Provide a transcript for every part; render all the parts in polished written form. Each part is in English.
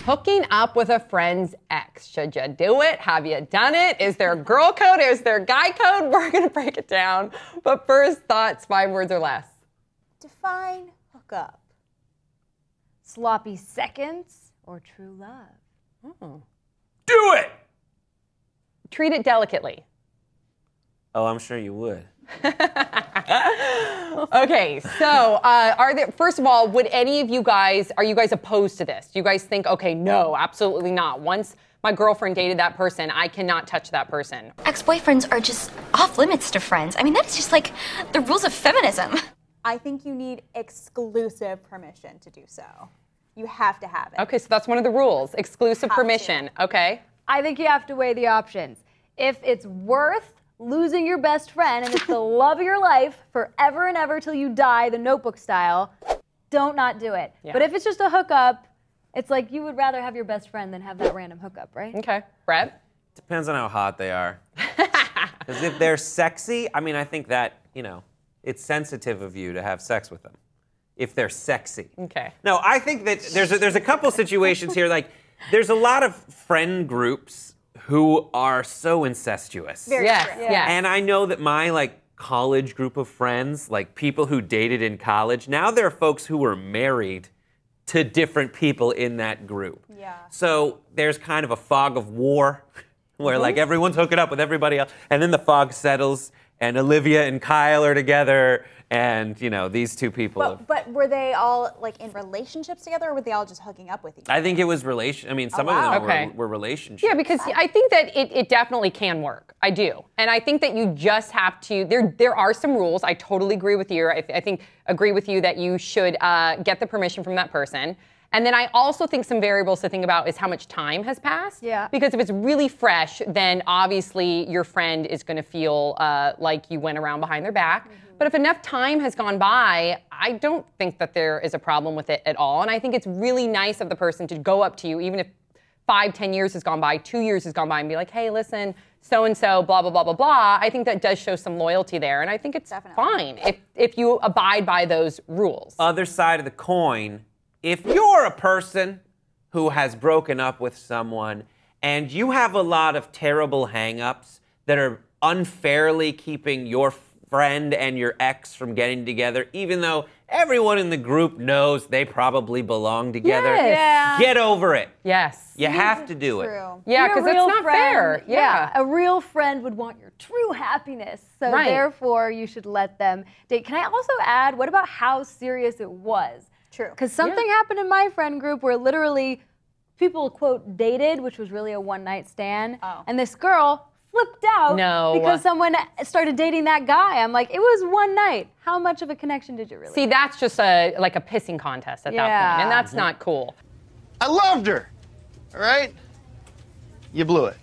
Hooking up with a friend's ex. Should you do it? Have you done it? Is there girl code? Is there guy code? We're going to break it down. But first, thoughts, 5 words or less. Define hookup. Sloppy seconds or true love? Oh. Do it! Treat it delicately. Oh, I'm sure you would. Okay, so first of all, would any of you guys, are you guys opposed to this? Do you guys think, okay, no, absolutely not. Once my girlfriend dated that person, I cannot touch that person. Ex-boyfriends are just off limits to friends. I mean, that's just like the rules of feminism. I think you need exclusive permission to do so. You have to have it. Okay, so that's one of the rules, exclusive Have permission, okay? I think you have to weigh the options. If it's worth losing your best friend and it's the love of your life forever and ever till you die, the Notebook style, don't not do it. Yeah. But if it's just a hookup, it's like you would rather have your best friend than have that random hookup, right? Okay, Brett? Depends on how hot they are. Because if they're sexy, I mean, I think that, it's sensitive of you to have sex with them. If they're sexy. Okay. No, I think that there's a couple situations here, like, there's a lot of friend groups who are so incestuous. Yes, true. yes. And I know that my, college group of friends, people who dated in college, now there are folks who were married to different people in that group. Yeah. So there's kind of a fog of war where, everyone's hooking up with everybody else, and then the fog settles, and Olivia and Kyle are together, and, these two people. But were they all in relationships together, or were they all just hooking up with each other? I think it was some of wow. them Okay. were relationships. Yeah, because I think that it definitely can work. I do. And I think that you just have to, there are some rules. I totally agree with you. I agree with you that you should get the permission from that person. And then I also think some variables to think about is how much time has passed. Yeah. Because if it's really fresh, then obviously your friend is going to feel like you went around behind their back. Mm-hmm. But if enough time has gone by, I don't think that there is a problem with it at all. And I think it's really nice of the person to go up to you, even if 5-10 years has gone by, 2 years has gone by, and be like, hey, listen, so-and-so, blah, blah, blah, blah, blah. I think that does show some loyalty there. And I think it's fine if you abide by those rules. Other side of the coin, if you're a person who has broken up with someone and you have a lot of terrible hang-ups that are unfairly keeping your friend and your ex from getting together, even though everyone in the group knows they probably belong together, Yes. Yeah. get over it. Yes. You have to do it. True. Yeah, Your because it's real not friend- fair. Yeah. A real friend would want your true happiness. So Right. therefore, you should let them date. Can I also add, what about how serious it was? True. Because something happened in my friend group where literally people, quote, dated, which was really a one-night stand. Oh. And this girl flipped out because someone started dating that guy. I'm like, it was one night. How much of a connection did you really See, have? that's just a pissing contest at that point, and that's not cool. I loved her, all right? You blew it.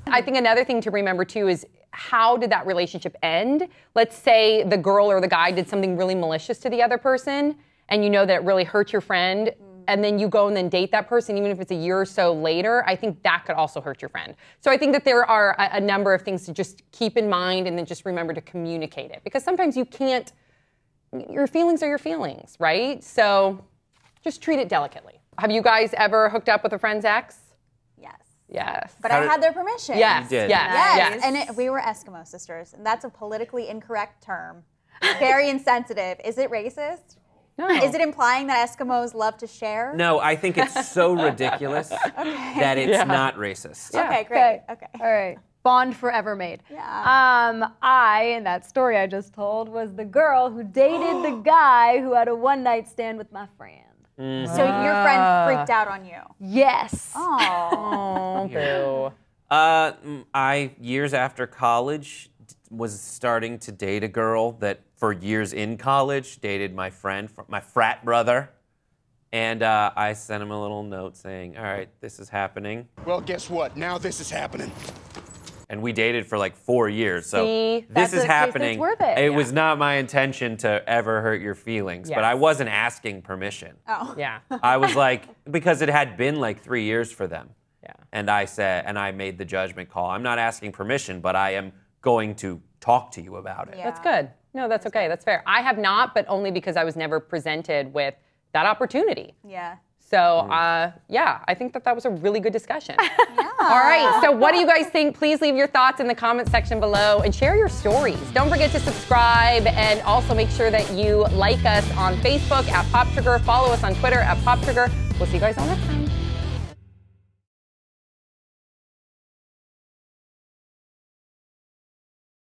I think another thing to remember too is how did that relationship end? Let's say the girl or the guy did something really malicious to the other person, and you know that it really hurt your friend, and then you go and then date that person, even if it's a year or so later, I think that could also hurt your friend. So I think that there are a number of things to just keep in mind and then just remember to communicate it. Because sometimes you can't, your feelings are your feelings, right? So just treat it delicately. Have you guys ever hooked up with a friend's ex? Yes. Yes. But I had their permission. Yes, You did. yes, Yes. And we were Eskimo sisters, and that's a politically incorrect term. Very insensitive. Is it racist? No. Is it implying that Eskimos love to share? No, I think it's so ridiculous that it's not racist. Okay, great. Okay. All right. Bond forever made. Yeah. I, in that story I just told, was the girl who dated the guy who had a one-night stand with my friend. So your friend freaked out on you. Yes. Oh. Boo. I, years after college, was starting to date a girl that for years in college dated my friend, my frat brother. And I sent him a little note saying, all right, this is happening. Well, guess what? Now this is happening. And we dated for 4 years. So See, this that's is a case happening. that's worth it. It was not my intention to ever hurt your feelings, but Yes. I wasn't asking permission. Oh. Yeah. I was because it had been 3 years for them. Yeah. And I made the judgment call. I'm not asking permission, but I am going to talk to you about it. Yeah. That's good. No, that's okay. That's fair. I have not, but only because I was never presented with that opportunity. Yeah. So, yeah, I think that was a really good discussion. All right, so what do you guys think? Please leave your thoughts in the comment section below and share your stories. Don't forget to subscribe and also make sure that you like us on Facebook at Pop Trigger, follow us on Twitter at Pop Trigger. We'll see you guys all next time.